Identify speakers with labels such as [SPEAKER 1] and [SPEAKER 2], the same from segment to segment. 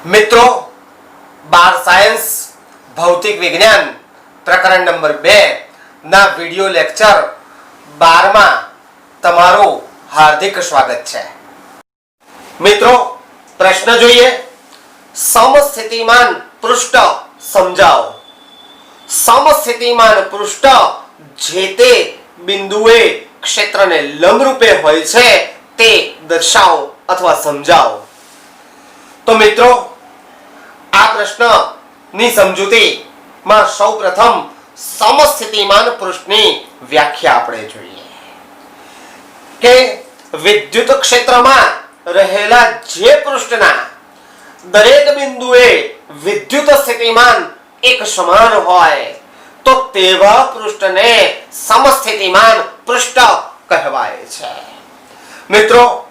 [SPEAKER 1] મિત્રો, 12 સાયન્સ ભૌતિક વિજ્ઞાન પ્રકરણ નંબર 2 ના વિડિયો લેક્ચર 12 માં તમારું હાર્દિક સ્વાગત છે. મિત્રો, પ્રશ્ન જોઈએ. સમસ્થિતિમાન પૃષ્ઠ સમજાવો. સમસ્થિતિમાન પૃષ્ઠ જે તે બિંદુએ ક્ષેત્રને લંબરૂપે હોય છે તે દર્શાવો અથવા સમજાવો. તો મિત્રો, આ પ્રશ્નની સમજૂતીમાં સૌપ્રથમ સમસ્થિતિમાન પૃષ્ઠની વ્યાખ્યા આપણે જોઈએ કે વિદ્યુત ક્ષેત્રમાં રહેલા જે પૃષ્ઠના દરેક બિંદુએ વિદ્યુત સ્થિતિમાન એક સમાન હોય તો તેવા પૃષ્ઠને સમસ્થિતિમાન પૃષ્ઠ કહેવાય છે. મિત્રો,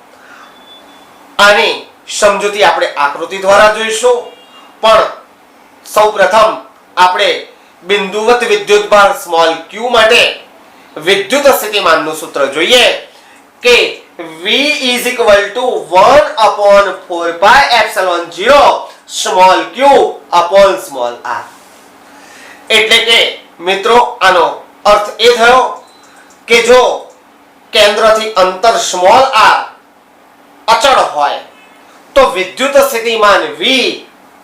[SPEAKER 1] આની સમજૂતી આપણે આકૃતિ દ્વારા જોઈશું, પણ સૌપ્રથમ આપણે બિંદુવત વિદ્યુતભાર સ્મોલ q માટે વિદ્યુત સ્થિતિમાનનું સૂત્ર જોઈએ કે V = 1/4πε0 small q small r. એટલે કે મિત્રો, આનો અર્થ એ થયો કે જો કેન્દ્રથી અંતર સ્મોલ r અચળ હોય તો વિદ્યુત સ્થિતિમાન V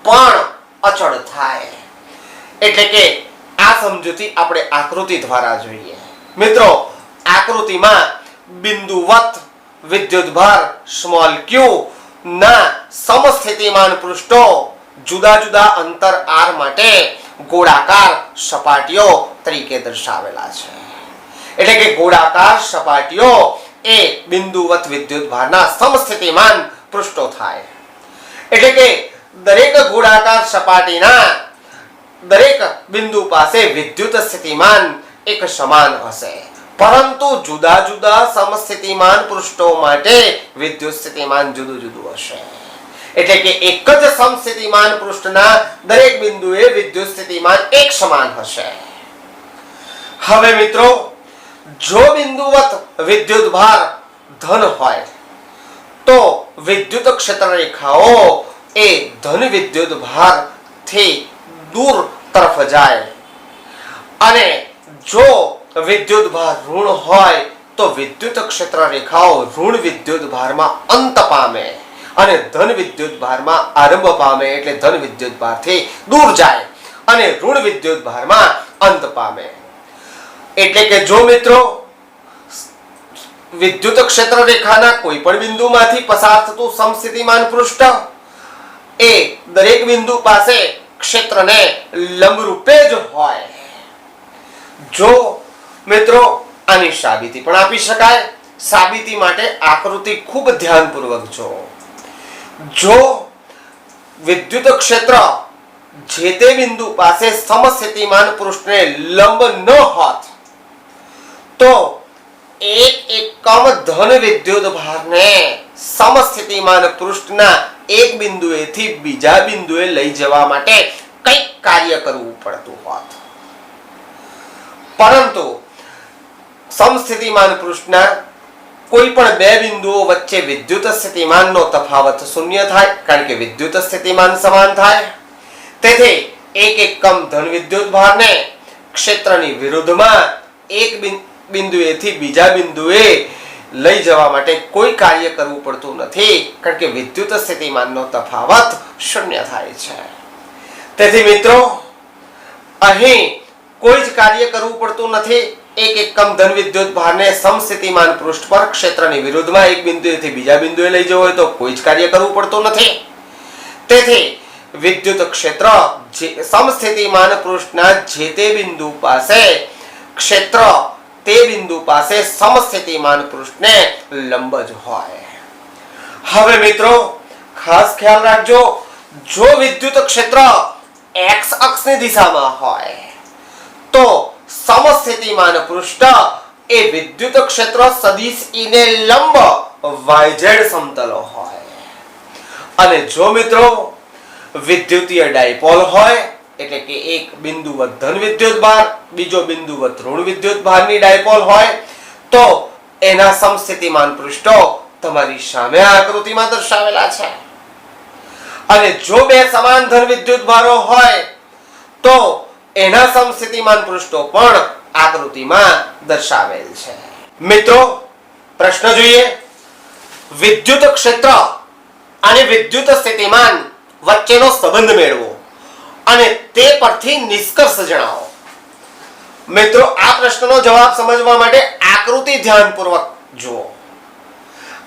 [SPEAKER 1] પણ અચળ થાય. એટલે કે આ સમજૂતી આપણે આકૃતિ દ્વારા જોઈએ. મિત્રો, આકૃતિમાં બિંદુવત વિદ્યુતભાર સ્મોલ q ના સમસ્થિતિમાન પૃષ્ઠો જુદા જુદા અંતર r માટે ગોળાકાર સપાટીઓ તરીકે દર્શાવેલા છે. એટલે કે ગોળાકાર સપાટીઓ એ બિંદુવત વિદ્યુતભારના સમસ્થિતિમાન પૃષ્ઠો થાય. એટલે કે દરેક ગોળાકાર સપાટીના દરેક બિંદુ પાસે વિદ્યુત સ્થિતિમાન એક સમાન હશે, પરંતુ જુદા જુદા સમસ્થિતિમાન પૃષ્ઠો માટે વિદ્યુત સ્થિતિમાન જુદું જુદું હશે. એટલે કે એક જ સમસ્થિતિમાન પૃષ્ઠના દરેક બિંદુએ વિદ્યુત સ્થિતિમાન એક સમાન હશે. હવે મિત્રો, જો બિંદુવત વિદ્યુતભાર ધન હોય તો વિદ્યુત ક્ષેત્ર રેખાઓ એ ધન વિદ્યુતભારથી દૂર તરફ જાય, અને જો વિદ્યુતભાર ઋણ હોય તો વિદ્યુત ક્ષેત્ર રેખાઓ ઋણ વિદ્યુતભારમાં અંત પામે અને ધન વિદ્યુતભારમાં આરંભ પામે. એટલે ધન વિદ્યુતભારથી દૂર જાય અને ઋણ વિદ્યુતભારમાં અંત પામે. એટલે કે જો મિત્રો, વિદ્યુત ક્ષેત્ર રેખાના કોઈ પણ બિંદુમાંથી પસાર થતું સમસ્થિતિમાન પૃષ્ઠ એ દરેક બિંદુ પાસે ક્ષેત્રને લંબરૂપે જ હોય. જો મિત્રો, આની સાબિતી પણ આપી શકાય. સાબિતી માટે આકૃતિ ખૂબ ધ્યાનપૂર્વક જો. જો વિદ્યુત ક્ષેત્ર જે તે બિંદુ પાસે સમસ્થિતિમાન પૃષ્ઠને લંબ ન હોત તો એક એકમ ધન વિદ્યુતભારને સમસ્થિતિમાન પૃષ્ઠના એક બિંદુએથી બીજા બિંદુએ લઈ જવા માટે કંઈક કાર્ય કરવું પડતું હોત. પરંતુ સમસ્થિતિમાન પૃષ્ઠના કોઈ પણ બે બિંદુઓ વચ્ચે વિદ્યુત સ્થિતિમાનનો તફાવત શૂન્ય થાય, કારણ કે વિદ્યુત સ્થિતિમાન સમાન થાય. તેથી એક એકમ ધન વિદ્યુતભારને ક્ષેત્રની વિરુદ્ધમાં એક બિંદુએથી બીજા બિંદુએ લઈ જવા માટે કોઈ કાર્ય કરવું પડતું નથી, કારણ કે વિદ્યુત સ્થિતિમાનનો તફાવત શૂન્ય થાય છે. તેથી મિત્રો, અહીં કોઈ જ કાર્ય કરવું પડતું નથી. એક એકમ ધન વિદ્યુતભારને સમસ્થિતિમાન પૃષ્ઠ પર ક્ષેત્રની વિરુદ્ધમાં એક બિંદુએથી બીજા બિંદુએ લઈ જવું હોય તો કોઈ જ કાર્ય કરવું પડતું નથી. તેથી વિદ્યુત ક્ષેત્ર જે સમસ્થિતિમાન પૃષ્ઠના જે તે બિંદુ પાસે ક્ષેત્ર તે બિંદુ પાસે સમસ્થિતિમાન પૃષ્ઠને લંબ જ હોય. હવે મિત્રો, ખાસ ખ્યાલ રાખજો, જો વિદ્યુત ક્ષેત્ર x અક્ષની દિશામાં હોય તો સમસ્થિતિમાન પૃષ્ઠ એ વિદ્યુત ક્ષેત્ર સદિશ E ને લંબ yz સમતલો હોય. અને જો મિત્રો વિદ્યુતીય ડાયપોલ હોય, એટલે કે એક બિંદુવત ધન વિદ્યુતભાર બીજો બિંદુવત ઋણ વિદ્યુતભારની ડાયપોલ હોય તો એના સમસ્થિતિમાન પૃષ્ઠો તમારી સામે આકૃતિમાં દર્શાવેલા છે. અને જો બે સમાન ધન વિદ્યુત ભારો હોય તો એના સમસ્થિતિમાન પૃષ્ઠો પણ આકૃતિમાં દર્શાવેલ છે. મિત્રો પ્રશ્ન જોઈએ. વિદ્યુત ક્ષેત્ર અને વિદ્યુત સ્થિતિમાન વચ્ચેનો સંબંધ મેળવો અને તે પરથી નિષ્કર્ષ જણાવો. મિત્રો આ પ્રશ્નનો જવાબ સમજવા માટે આકૃતિ ધ્યાનપૂર્વક જુઓ.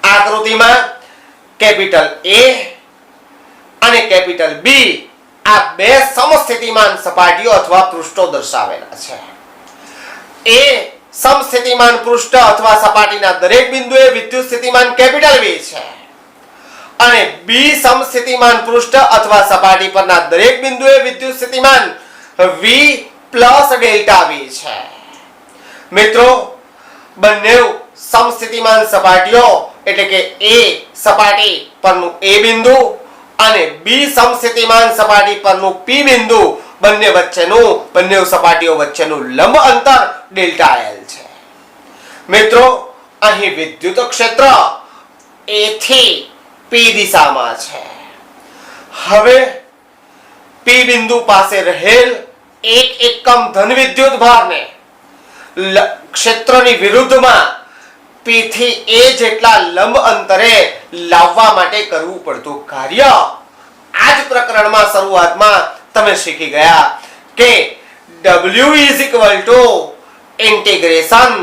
[SPEAKER 1] આકૃતિમાં કેપિટલ A અને કેપિટલ B આ બે સમસ્થિતિમાન સપાટીઓ અથવા પૃષ્ઠો દર્શાવેલા છે. A સમસ્થિતિમાન પૃષ્ઠ અથવા સપાટીના દરેક બિંદુએ વિદ્યુત સ્થિતિમાન કેપિટલ V છે અને B સમસ્થિતિમાન પૃષ્ઠ અથવા સપાટી પરના દરેક બિંદુએ વિદ્યુત સ્થિતિમાન V પ્લસ ડેલ્ટા V છે. મિત્રો બંને સમસ્થિતિમાન સપાટીઓ એટલે કે A સપાટી પરનું A બિંદુ અને B સમસ્થિતિમાન સપાટી પરનું P બિંદુ બંને સપાટીઓ વચ્ચેનું લંબ અંતર ડેલ્ટા L છે. મિત્રો અહીં વિદ્યુત ક્ષેત્ર A થી P દિશામાં છે. હવે P બિંદુ પાસે રહેલ એક એકમ ધન વિદ્યુત ભારને ક્ષેત્રની વિરુદ્ધમાં P થી A જેટલા લંબ અંતરે લાવવા માટે કરવું પડતું કાર્ય આ જ પ્રકરણમાં શરૂઆતમાં તમે શીખી ગયા કે W ઇન્ટિગ્રેશન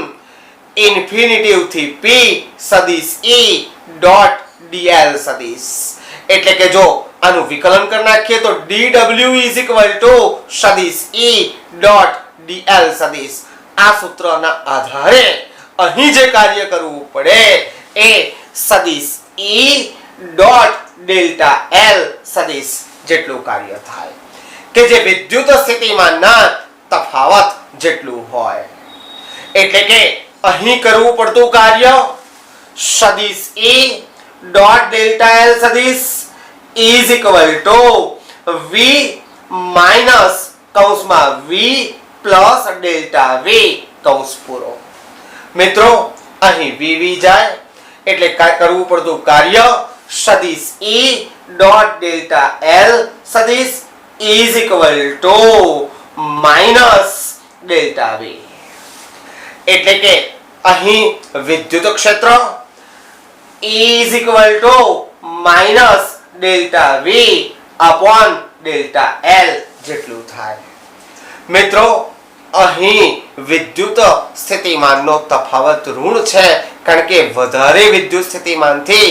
[SPEAKER 1] ઇન્ફિનિટિવ થી P સદિશ E ડોટ dl સદિશ. એટલે કે જો આનું વિકલન કરી નાખીએ તો dw સદિશ E ડોટ dl સદિશ. આ સૂત્રના આધારે અહીં જે કાર્ય કરવું પડે એ સદિશ E ડોટ ડેલ્ટા L સદિશ જેટલું કાર્ય થાય કે જે વિદ્યુત સ્થિતિમાનના તફાવત જેટલું હોય. એટલે કે અહીં કરવું પડતું કાર્ય સદિશ E ડોટ ડેલ્ટા L સદિશ is equal to V minus કૌંસમાં V પ્લસ ડેલ્ટા V કૌંસ પૂરો. મિત્રો અહીં VV જાય એટલે કરવું પડતું કાર્ય સદિશ E ડોટ ડેલ્ટા L સદિશ is equal to minus delta V. એટલે કે અહીં વિદ્યુત ક્ષેત્ર is equal to minus delta V upon delta L જેટલું થાય. મિત્રો અહીં વિદ્યુત સ્થિતિમાનનો તફાવત ઋણ છે કારણ કે વધારે વિદ્યુત સ્થિતિમાનથી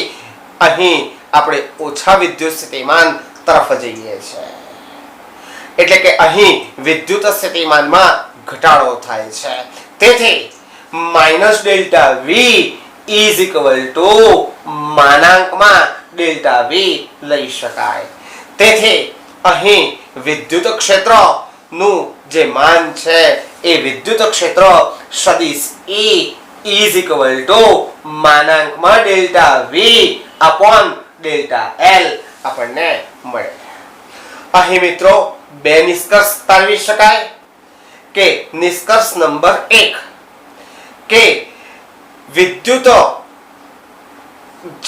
[SPEAKER 1] અહીં આપણે ઓછા વિદ્યુત સ્થિતિમાન તરફ જઈએ છીએ. એટલે કે અહીં વિદ્યુત સ્થિતિમાનમાં ઘટાડો થાય છે. તેથી minus delta V is equal to માનાંકમાં ડેલ્ટા V લઈ શકાય. તેથી અહીં વિદ્યુત ક્ષેત્રનું જે માન છે એ વિદ્યુત ક્ષેત્ર સદિશ E is equal to માનાંકમાં delta V upon delta L આપણને મળે. અહીં મિત્રો બે નિષ્કર્ષ તારવી શકાય કે નિષ્કર્ષ નંબર 1 કે વિદ્યુત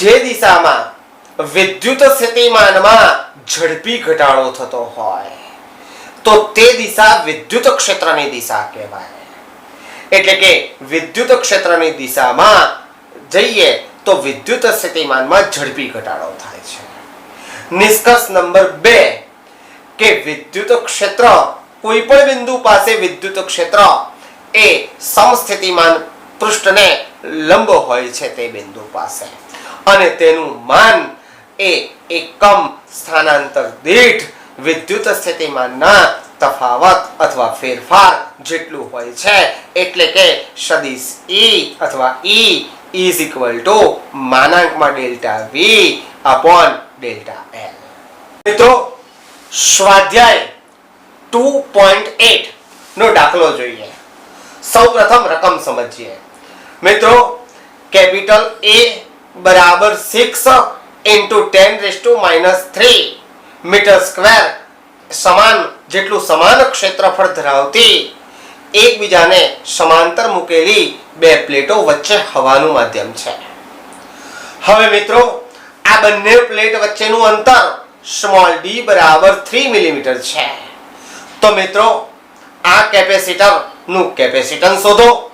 [SPEAKER 1] જે દિશામાં વિદ્યુત સ્થિતિમાનમાં ઝડપી ઘટાડો થતો હોય તો તે દિશા વિદ્યુત ક્ષેત્રની દિશા કહેવાય. એટલે કે વિદ્યુત ક્ષેત્રની દિશામાં જઈએ તો વિદ્યુત સ્થિતિમાનમાં ઝડપી ઘટાડો થાય છે. નિષ્કર્ષ નંબર 2 કે વિદ્યુત ક્ષેત્ર કોઈ પણ બિંદુ પાસે વિદ્યુત ક્ષેત્ર એ સમસ્થિતિમાન પૃષ્ઠને લંબ હોય છે તે બિંદુ પાસે અને તેનું માન એ એકમ સ્થાનાંતર દીઠ વિદ્યુત સ્થિતિમાનના તફાવત અથવા ફેરફાર જેટલું હોય છે. એટલે કે સદિશ E અથવા E is equal to માનાંકમાં delta V upon delta L. મિત્રો સ્વાધ્યાય 2.8 નો દાખલો જોઈએ. સૌપ્રથમ રકમ સમજીએ. મિત્રો કેપિટલ A બરાબર 6 into 10⁻³ મીટર સ્ક્વેર જેટલું સમાન ક્ષેત્રફળ ધરાવતી એકબીજાને સમાંતર મૂકેલી બે પ્લેટો વચ્ચે હવાનું માધ્યમ છે. હવે મિત્રો આ બંને પ્લેટ વચ્ચેનું અંતર સ્મોલ ડી બરાબર 3 મિલીમીટર છે. તો મિત્રો આ કેપેસિટરનું કેપેસિટન્સ શોધો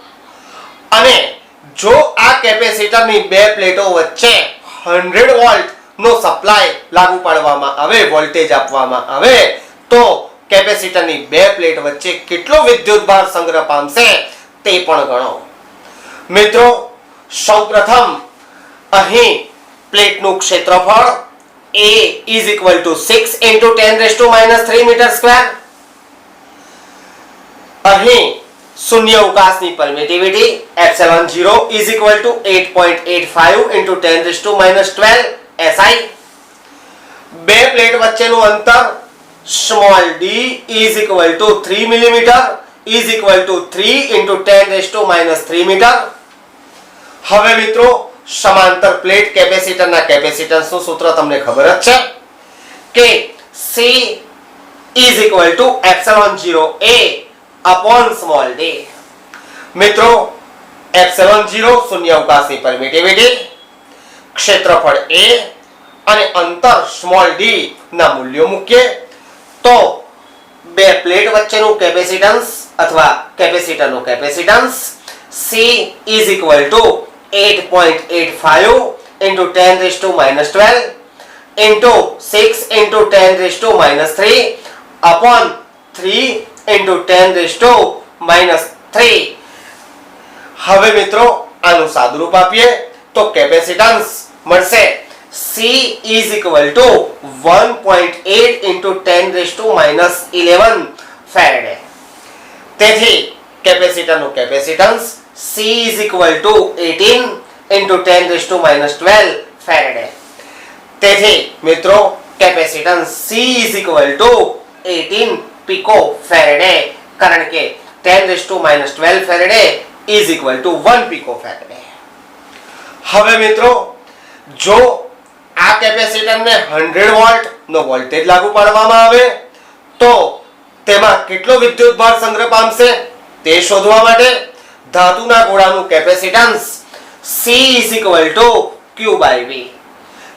[SPEAKER 1] અને જો આ કેપેસિટરની બે પ્લેટો વચ્ચે 100 વોલ્ટ નો સપ્લાય લાગુ પાડવામાં આવે, વોલ્ટેજ આપવામાં આવે, તો કેપેસિટરની બે પ્લેટ વચ્ચે કેટલો વિદ્યુતભાર સંગ્રહ પામશે તે પણ ગણો. મિત્રો સૌપ્રથમ અહીં પ્લેટનું ક્ષેત્રફળ A is equal to 6 into 10 raised to minus 3 meter square. અહીં શૂન્ય અવકાશની permittivity epsilon 0 is equal to 8.85 into 10 raised to minus 12 SI. બે પ્લેટ વચ્ચેનું અંતર small d is equal to 3 millimeter is equal to 3 into 10 raised to minus 3 meter. હવે મિત્રો સમાંતર plate કેપેસિટરના કેપેસિટન્સનું સૂત્ર તમને ખબર જ છે કે C is equal to epsilon 0A upon small d. મિત્રો epsilon 0 શૂન્ય અવકાશની પરમિટિવિટી, ક્ષેત્રફળ A અને અંતર સ્મોલ d ના મૂલ્યો મૂકીએ તો બે પ્લેટ વચ્ચેનું કેપેસિટન્સ અથવા કેપેસિટરનું capacitance C is equal to 8.85 into 10 raised to minus 12 into 6 into 10 raised to minus 3 upon 3 into 10 raised to minus 3. હવે મિત્રો આનું સાદુરૂપ આપીએ તો કેપેસિટન્સ મળશે C is equal to 1.8 into 10 raised to minus 11 faraday. તેથી કેપેસિટરનું capacitance C is equal to 18 into 10 raised to minus 12 faraday. તેથી મિત્રો capacitance C is equal to 18 pico faraday, કારણ કે 10 raised to minus 12 faraday is equal to 1 pico faraday. હવે મિત્રો જો આ કેપેસિટરને 100 વોલ્ટ નો વોલ્ટેજ લાગુ પાડવામાં આવે તો તેમાં કેટલો વિદ્યુતભાર સંગ્રહ પામશે તે શોધવા માટે ધાતુના ગોળાનું capacitance C is equal to Q by V.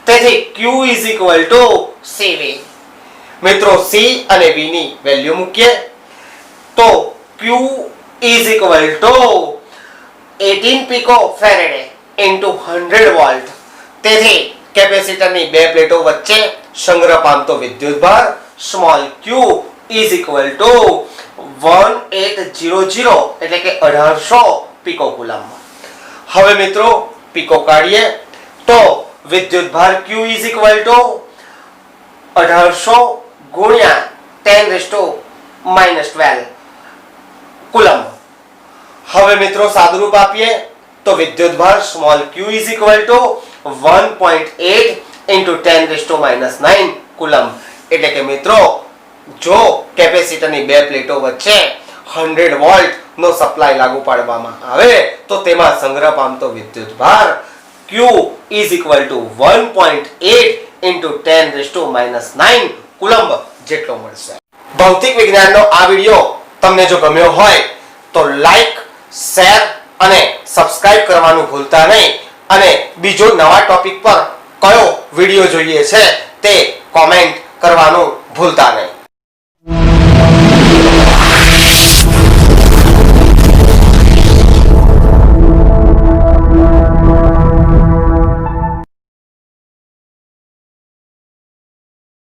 [SPEAKER 1] તેથી Q is equal to CV. મિત્રો C અને V ની વેલ્યુ મૂકીએ તો Q is equal to 18 pico faraday into 100 volt. તેથી કેપેસિટરની બે પ્લેટો વચ્ચે સંગ્રહ પામતો વિદ્યુતભાર small q is equal to 1800 એટલે કે 1800 પિકો કુલમ. હવે મિત્રો પિકો કાઢીએ તો વિદ્યુતભાર q is equal to 1800 ગુણ્યા 10 raised to minus 12 કુલમ. હવે મિત્રો સાદુરૂપ આપીએ તો વિદ્યુતભાર small q is equal to 1.8 into 10 raised to minus 9 coulomb. એટલે કે મિત્રો જો કેપેસિટરની બે પ્લેટો વચ્ચે 100 વોલ્ટ નો સપ્લાય લાગુ પાડવામાં આવે તો તેમાં સંગ્રહ પામતો વિદ્યુતભાર q is equal to 1.8 into 10 raised to minus 9 coulomb જેટલો મળશે. ભૌતિક વિજ્ઞાનનો આ વિડિયો તમને જો ગમ્યો હોય તો લાઈક, શેર અને સબસ્ક્રાઇબ કરવાનું ભૂલતા નહીં અને બીજો નવા ટોપિક પર કયો વિડિયો જોઈએ છે તે કોમેન્ટ કરવાનું ભૂલતા નહીં.